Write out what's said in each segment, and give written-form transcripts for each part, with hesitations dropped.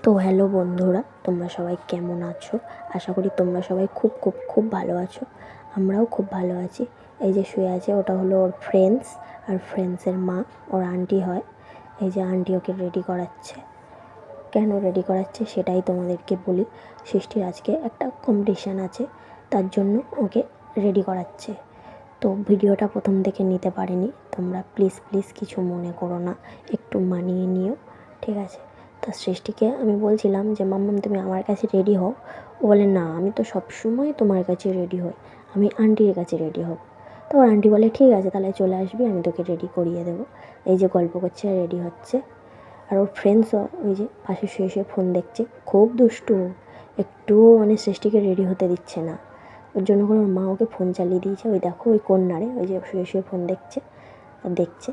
তো হ্যালো বন্ধুরা, তোমরা সবাই কেমন আছো? আশা করি তোমরা সবাই খুব খুব খুব ভালো আছো। আমরাও খুব ভালো আছি। এই যে শুয়ে আছে ওটা হলো ওর ফ্রেন্ডস, আর ফ্রেন্ডসের মা ওর আন্টি হয়। এই যে আন্টি ওকে রেডি করাচ্ছে। কেন রেডি করাচ্ছে সেটাই তোমাদেরকে বলি। সৃষ্টির আজকে একটা কম্পিটিশান আছে, তার জন্য ওকে রেডি করাচ্ছে। তো ভিডিওটা প্রথম থেকে নিতে পারিনি, তোমরা প্লিজ প্লিজ কিছু মনে করো না, একটু মানিয়ে নিও, ঠিক আছে? তা সৃষ্টিকে আমি বলছিলাম যে মাম্মাম তুমি আমার কাছে রেডি হও। ও বলে না, আমি তো সবসময় তোমার কাছে রেডি হই, আমি আন্টির কাছে রেডি হব। তো ওর আন্টি বলে ঠিক আছে তাহলে চলে আসবি, আমি তোকে রেডি করিয়ে দেবো। এই যে গল্প করছে, রেডি হচ্ছে। আর ওর ফ্রেন্ডসও ওই যে পাশে শুয়ে শুয়ে ফোন দেখছে, খুব দুষ্টু, একটুও মানে সৃষ্টিকে রেডি হতে দিচ্ছে না। ওর জন্য করে ওর মা ওকে ফোন চালিয়ে দিয়েছে। ওই দেখো ওই কন্যারে, ওই যে শুয়ে শুয়ে ফোন দেখছে আর দেখছে।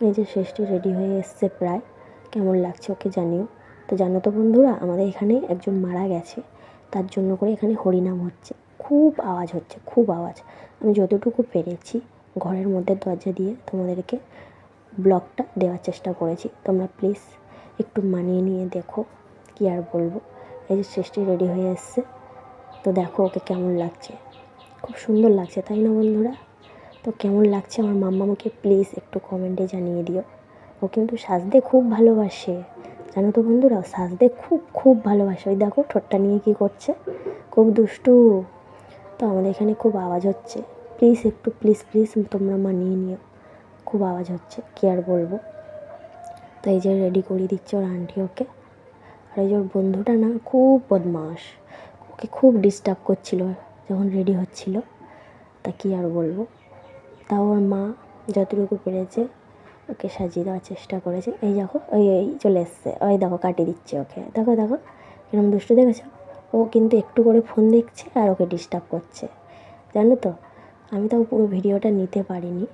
এই যে সৃষ্টি রেডি হয়ে এসছে প্রায়। কেমন লাগছে ওকে জানিও। তো জানো তো বন্ধুরা, আমাদের এখানে একজন মারা গেছে, তার জন্য করে এখানে হরিনাম হচ্ছে। খুব আওয়াজ হচ্ছে, খুব আওয়াজ। আমি যতটুকু পেরেছি ঘরের মধ্যে দরজা দিয়ে তোমাদেরকে ব্লগটা দেওয়ার চেষ্টা করেছি। তোমরা প্লিজ একটু মানিয়ে নিয়ে দেখো, কী আর বলবো। এই যে সৃষ্টি রেডি হয়ে এসছে, তো দেখো ওকে কেমন লাগছে। খুব সুন্দর লাগছে, তাই না বন্ধুরা? তো কেমন লাগছে আমার মাম্মামকে প্লিজ একটু কমেন্টে জানিয়ে দিও। ও কিন্তু সাজতে খুব ভালোবাসে, জানো তো বন্ধুরা, সাজতে খুব খুব ভালোবাসে। ওই দেখো ঠোঁটটা নিয়ে কী করছে, খুব দুষ্টু। তো আমাদের এখানে খুব আওয়াজ হচ্ছে, প্লিজ একটু প্লিজ প্লিজ তোমরা মানিয়ে নিও, খুব আওয়াজ হচ্ছে, কী আর বলবো। তো এই যে রেডি করিয়ে দিচ্ছে ওর আন্টি ওকে। আর এই যে ওর বন্ধুটা না খুব বদমাস, ওকে খুব ডিস্টার্ব করছিল যখন রেডি হচ্ছিল। তা কী আর বলবো। তাও ওর মা যতটুকু পেরেছে ওকে সাজিয়ে দেওয়ার চেষ্টা করেছে। এই দেখো ওই ওই চলে এসছে, ওই দেখো কাটিয়ে দিচ্ছে ওকে, দেখো দেখো কিরম দুষ্টু দেখেছো। ও কিন্তু একটু করে ফোন দেখছে আর ওকে ডিস্টার্ব করছে, জানো তো। আমি তাও পুরো ভিডিওটা নিতে পারিনি,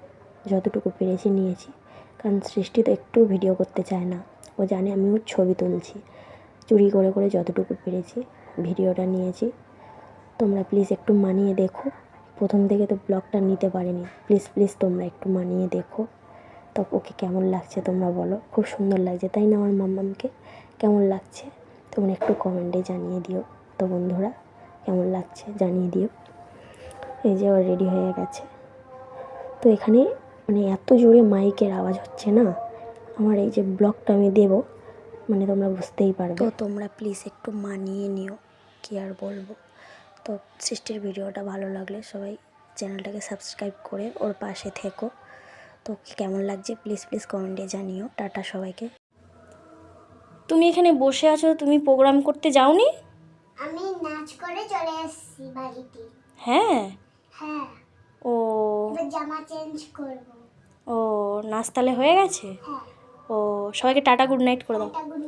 যতটুকু পেরেছি নিয়েছি, কারণ সৃষ্টি তো একটু ভিডিও করতে চায় না। ও জানে আমি ওর ছবি তুলছি, চুরি করে করে যতটুকু পেরেছি ভিডিওটা নিয়েছি। তোমরা প্লিজ একটু মানিয়ে দেখো। প্রথম থেকে তো ব্লগটা নিতে পারিনি, প্লিজ প্লিজ তোমরা একটু মানিয়ে দেখো। তো ওকে কেমন লাগছে তোমরা বলো। খুব সুন্দর লাগছে, তাই না? আমার মাম্মামকে কেমন লাগছে তোমরা একটু কমেন্টে জানিয়ে দিও। তো বন্ধুরা কেমন লাগছে জানিয়ে দিও। এই যে ওর রেডি হয়ে গেছে। তো এখানে মানে এত জোরে মাইকের আওয়াজ হচ্ছে না, আমার এই যে ব্লগটা আমি দেবো, মানে তোমরা বুঝতেই পারবে। তো তোমরা প্লিজ একটু মানিয়ে নিও, কী আর বলবো। তো সৃষ্টির ভিডিওটা ভালো লাগলে সবাই চ্যানেলটাকে সাবস্ক্রাইব করে ওর পাশে থেকো। তো কেমন লাগছে প্লিজ প্লিজ কমেন্টে জানিও। টাটা সবাইকে। তুমি এখানে বসে আছো, তুমি প্রোগ্রাম করতে যাওনি? আমি নাচ করে চলে এসেছি বাড়িতে। হ্যাঁ। হ্যাঁ, ও এবার জামা চেঞ্জ করব। ও নাচ তাহলে হয়ে গেছে? হ্যাঁ, ও সবাইকে টাটা গুড নাইট করে দাও। Tata good